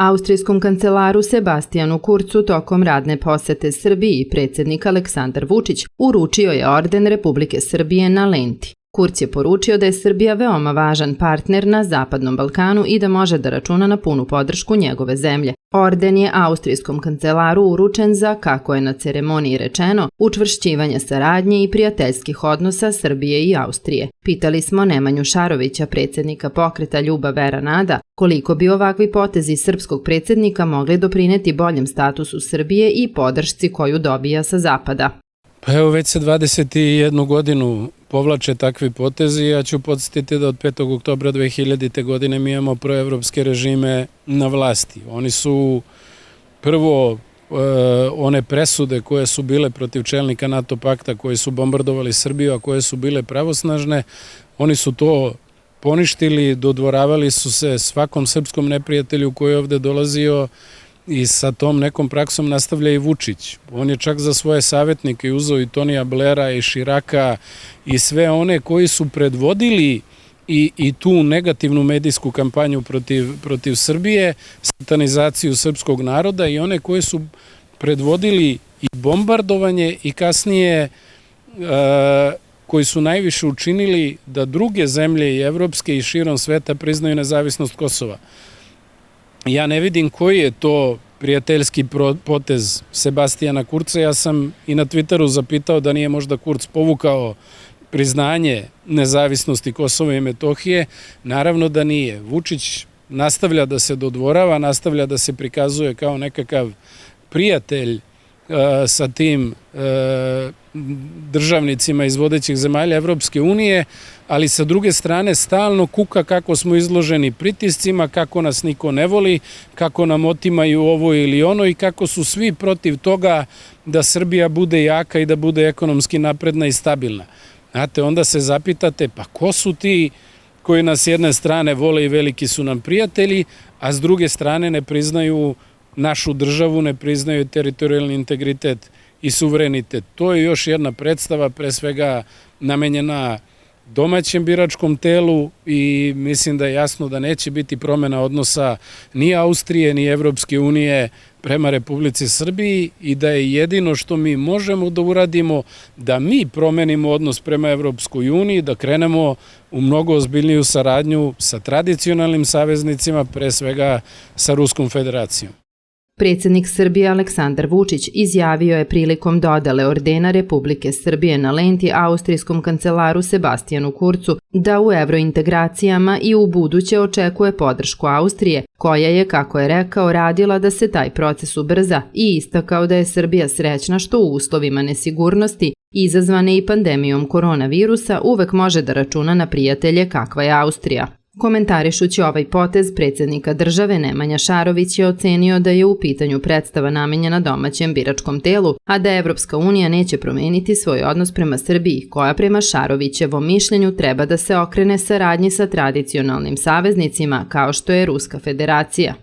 Austrijskom kancelaru Sebastijanu Kurcu tokom radne posete Srbiji predsjednik Aleksandar Vučić uručio je orden Republike Srbije na lenti. Kurc je poručio da je Srbija veoma važan partner na Zapadnom Balkanu i da može da računa na punu podršku njegove zemlje. Orden je austrijskom kancelaru uručen za, kako je na ceremoniji rečeno, učvršćivanje saradnje i prijateljskih odnosa Srbije i Austrije. Pitali smo Nemanju Šarovića, predsjednika pokreta Ljubav, vera, nada, koliko bi ovakvi potezi srpskog predsjednika mogli doprineti boljem statusu Srbije i podršci koju dobija sa Zapada. Pa evo, već se 21 godinu povlače takvi potezi. Ja ću podsjetiti da od 5. oktobra 2000. godine mi imamo proevropske režime na vlasti. Oni su prvo one presude koje su bile protiv čelnika NATO pakta, koji su bombardovali Srbiju, a koje su bile pravosnažne, oni su to poništili, dodvoravali su se svakom srpskom neprijatelju koji je ovde dolazio. I sa tom nekom praksom nastavlja i Vučić. On je čak za svoje savjetnike uzeo i Tonija Blaira i Širaka i sve one koji su predvodili i tu negativnu medijsku kampanju protiv Srbije, satanizaciju srpskog naroda i one koji su predvodili i bombardovanje i kasnije koji su najviše učinili da druge zemlje i evropske i širom sveta priznaju nezavisnost Kosova. Ja ne vidim koji je to prijateljski potez Sebastijana Kurca. Ja sam i na Twitteru zapitao da nije možda Kurc povukao priznanje nezavisnosti Kosova i Metohije. Naravno da nije. Vučić nastavlja da se dodvorava, nastavlja da se prikazuje kao nekakav prijatelj sa tim državnicima iz vodećih zemalja Evropske unije, ali sa druge strane stalno kuka kako smo izloženi pritiscima, kako nas niko ne voli, kako nam otimaju ovo ili ono i kako su svi protiv toga da Srbija bude jaka i da bude ekonomski napredna i stabilna. Znate, onda se zapitate, pa ko su ti koji nas s jedne strane vole i veliki su nam prijatelji, a s druge strane ne priznaju našu državu, ne priznaju teritorijalni integritet i suverenitet. To je još jedna predstava, pre svega namenjena domaćem biračkom telu i mislim da je jasno da neće biti promjena odnosa ni Austrije, ni Evropske unije prema Republici Srbiji i da je jedino što mi možemo da uradimo da mi promenimo odnos prema Evropskoj uniji, da krenemo u mnogo ozbiljniju saradnju sa tradicionalnim saveznicima, pre svega sa Ruskom federacijom. Predsjednik Srbije Aleksandar Vučić izjavio je prilikom dodele ordena Republike Srbije na lenti austrijskom kancelaru Sebastijanu Kurcu da u evrointegracijama i u buduće očekuje podršku Austrije, koja je, kako je rekao, radila da se taj proces ubrza i istakao da je Srbija srećna što u uslovima nesigurnosti izazvane i pandemijom koronavirusa uvek može da računa na prijatelje kakva je Austrija. Komentarišući ovaj potez predsjednika države, Nemanja Šarović je ocenio da je u pitanju predstava namenjena domaćem biračkom telu, a da Evropska unija neće promeniti svoj odnos prema Srbiji, koja prema Šarovićevom mišljenju treba da se okrene saradnji sa tradicionalnim saveznicima kao što je Ruska federacija.